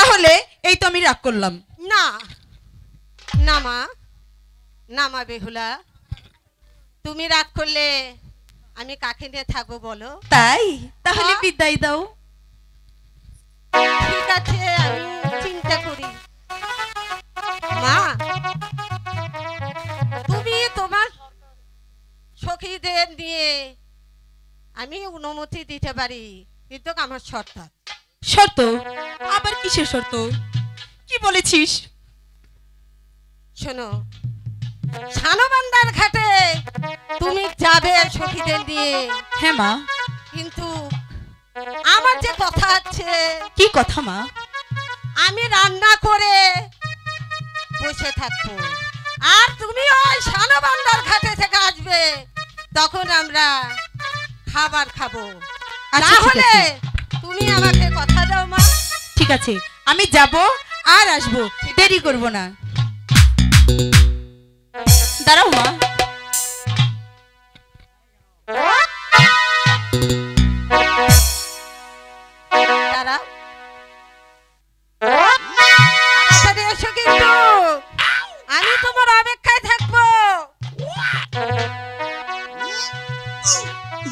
তাহলে এই তো আমি রাগ করলাম। না না মা, না মা বেহুলা, তুমি রাগ করলে আমি কাকে নিয়ে থাকবো বলো? তাই তাহলে হ্যাঁ। বিদায় দাও। ঠিক আছে, আমি চিন্তা করি। মা, তুমি তোমার সখীদের নিয়ে আমি অনুমতি দিতে পারি, কিন্তু আমার শর্ত। শর্ত? আবার কিসের শর্ত? কি বলেছিস? শোনো, সানবান্দার ঘাটে তুমি যাবে সখীদের নিয়ে। হ্যাঁ মা। কিন্তু আমার যে কথা আছে। কি কথা মা? আমি রান্না করে বসে থাকবো, আর তুমি ওই সানবান্দার ঘাটে থেকে আসবে, তখন আমরা খাবার খাবো। আচ্ছা, ঠিক তাহলে আছে। তুমি আমাকে কথা দাও মা। ঠিক আছে, আমি যাব আর আসবো, দেরি করব না। দাঁড়াও মা। দাঁড়াও, তাড়াতাড়ি এসো কিন্তু, আমি তোমার অপেক্ষায় থাকবো।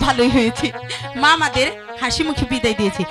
ভালোই হয়েছে, মা আমাদের হাসি মুখে বিদায় দিয়েছে।